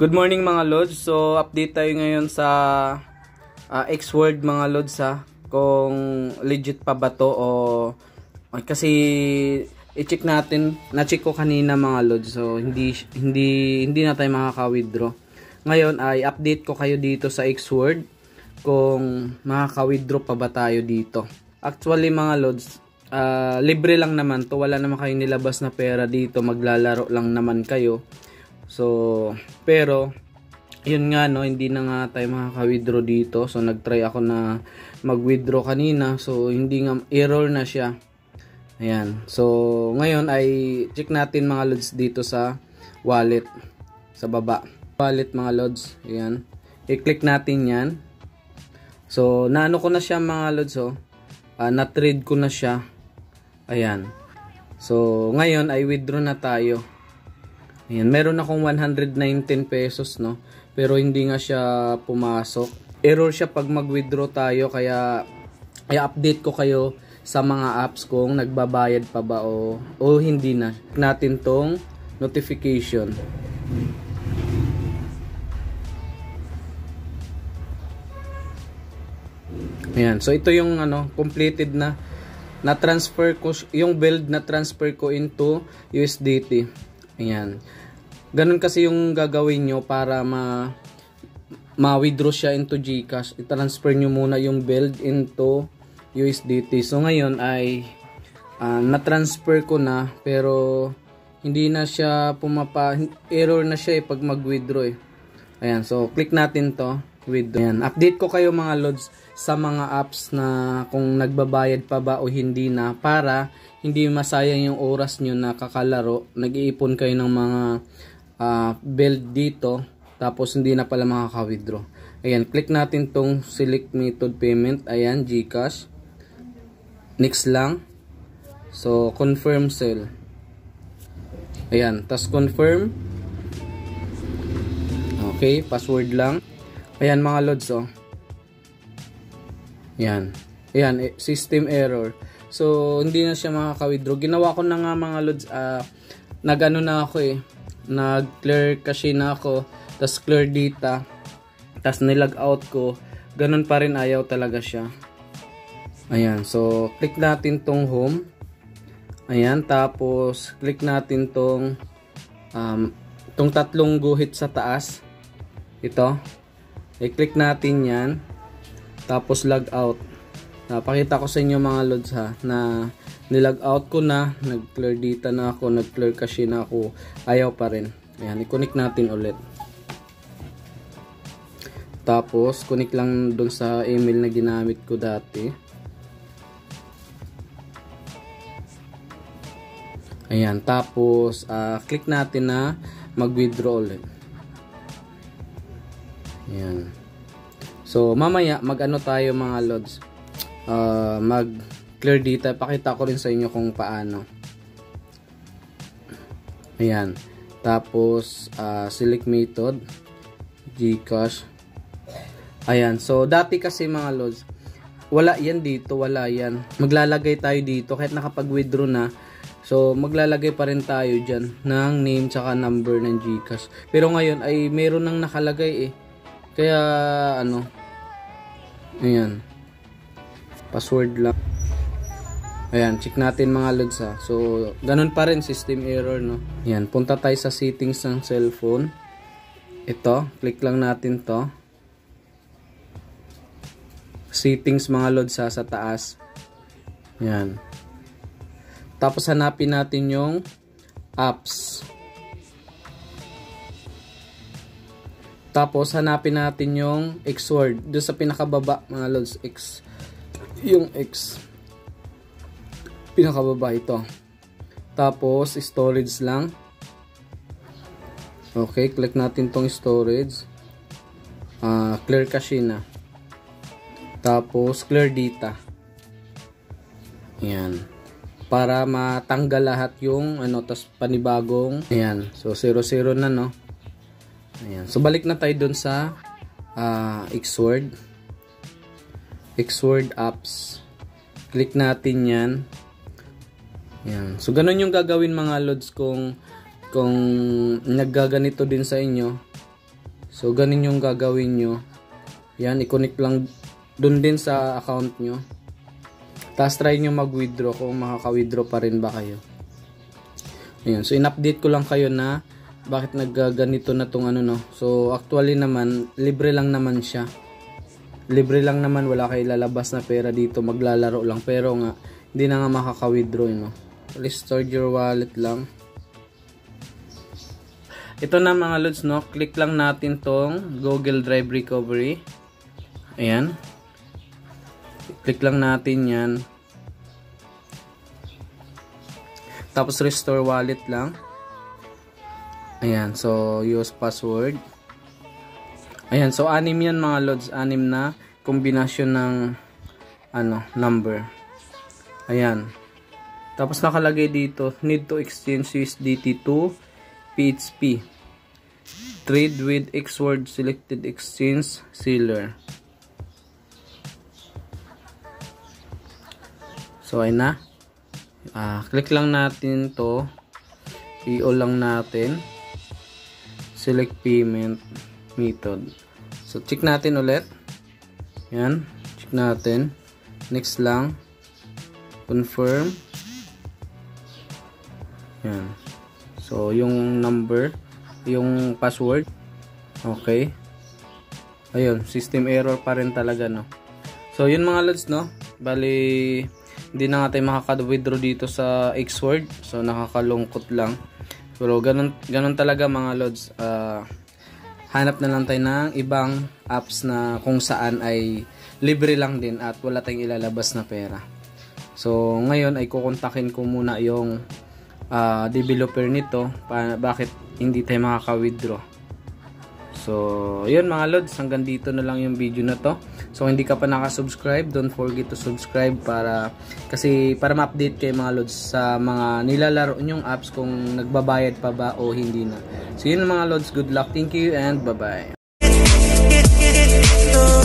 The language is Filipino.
Good morning mga lods. So update tayo ngayon sa X-Word mga lods ha. Kung legit pa ba to o kasi i-check natin. Na-check ko kanina mga lods. So hindi na tayo makaka-withdraw. Ngayon ay update ko kayo dito sa X-Word kung makaka-withdraw pa ba tayo dito. Actually mga lods, libre lang naman to. Wala naman kayong nilabas na pera dito. Maglalaro lang naman kayo. So, pero yun nga no, hindi na nga tayo makaka-withdraw dito. So, nag-try ako na mag-withdraw kanina. So, hindi nga, error na siya. Ayan. So, ngayon ay check natin mga lods dito sa wallet. Sa baba. Wallet mga lods. Ayan. I-click natin yan. So, naano ko na siya mga lods. Oh. Na-trade ko na siya. Ayan. So, ngayon ay withdraw na tayo. Ayan, meron akong 119 pesos, no? Pero hindi nga siya pumasok. Error siya pag mag-withdraw tayo, kaya update ko kayo sa mga apps kung nagbabayad pa ba o hindi na. Natin tong notification. Ayan, so ito yung completed na transfer ko, yung build na transfer ko into USDT. Ayan. Ganun kasi yung gagawin nyo para ma-withdraw siya into GCash. I-transfer nyo muna yung build into USDT. So ngayon ay na-transfer ko na, pero hindi na siya error na siya pag mag-withdraw eh. Ayan, so click natin to, withdraw. Ayan, update ko kayo mga lods sa mga apps na kung nagbabayad pa ba o hindi na, para hindi masayang yung oras nyo na kakalaro. Nag-iipon kayo ng mga build dito, tapos hindi na pala makaka-withdraw. Ayan, click natin tong select method payment. Ayan, GCash. Next lang. So, confirm sell. Ayan, tas confirm. Okay, password lang. Ayan mga lods, oh. Ayan. Ayan, system error. So, hindi na siya makaka-withdraw. Ginawa ko na nga mga lods, nag-ano na ako eh. Nag-clear cache na ako, tas clear data, tas nilag out ko. Ganun pa rin, ayaw talaga siya. Ayan, so click natin tong home. Ayan, tapos click natin tong tatlong guhit sa taas. Ito. I-click natin yan. Tapos log out. Napakita ko sa inyo mga lods ha, na nilag out ko na, nag-clear data na ako, nag-clear cache na ako, ayaw pa rin. Ayan, i-connect natin ulit. Tapos, connect lang dun sa email na ginamit ko dati. Ayan, tapos, click natin na mag-withdraw ulit. Ayan. So, mamaya, mag-ano tayo mga lods. Mag clear data, pakita ko rin sa inyo kung paano. Ayan, tapos select method GCash. Ayan, so dati kasi mga lods, wala yan dito, wala yan. Maglalagay tayo dito kahit nakapag-withdraw na. So maglalagay pa rin tayo dyan ng name tsaka number ng GCash. Pero ngayon ay meron nang nakalagay eh. Kaya ayan, password lang. Ayan, check natin mga lods ha. So, ganun pa rin, system error, no? Ayan, punta tayo sa settings ng cellphone. Ito, click lang natin to. Settings mga lods ha, sa taas. Ayan. Tapos hanapin natin yung apps. Tapos hanapin natin yung X-Word. Doon sa pinakababa mga lods, yung X. Pinakababa ito. Tapos storage lang. Okay, click natin tong storage. Clear cache na. Tapos clear data. Ayan. Para matanggal lahat yung tas panibagong. Ayan. So 00 na no. Ayan. So balik na tayo dun sa X-Word. X-Word apps. Click natin yan. Yan. So ganun yung gagawin mga lods kung naggaganito din sa inyo. So ganun yung gagawin nyo. Yan, i-connect lang dun din sa account nyo. Tapos try nyo mag-withdraw kung makaka-withdraw pa rin ba kayo. Ayan, so in-update ko lang kayo na bakit nagganito na tong ano, no. So actually naman, libre lang naman siya. Libre lang naman, wala kayo lalabas na pera dito, maglalaro lang. Pero nga, hindi na nga makaka-withdraw, no. Restore your wallet lang. Ito na mga lods, no. Click lang natin tong Google Drive Recovery. Ayan. Click lang natin yan. Tapos restore wallet lang. Ayan. So use password. Ayan. So 6 yan mga lods. 6 na kombinasyon ng number. Ayan. Tapos nakalagay dito, need to exchange USDT to PHP. Trade with Xword selected exchange seller. So ayun na. Click lang natin to. PO lang natin. Select payment method. So check natin ulit. Yan. Check natin. Next lang. Confirm. Yan. So yung number, yung password. Okay. Ayun, system error pa rin talaga, no. So yun mga lods, no. Bali hindi na nga tayo makaka-withdraw dito sa Xword. So nakakalungkot lang. Pero ganun talaga mga lods. Hanap na lang tayo ng ibang apps na kung saan ay libre lang din at wala tayong ilalabas na pera. So ngayon ay kukontakin ko muna yung developer nito bakit hindi tayo makaka-withdraw. So yun mga lods, hanggang dito na lang yung video na to. So hindi ka pa nakasubscribe, don't forget to subscribe para ma-update kayo mga lods sa mga nilalaro nyong apps kung nagbabayad pa ba o hindi na. So yun mga lods, good luck, thank you and bye bye. Oh,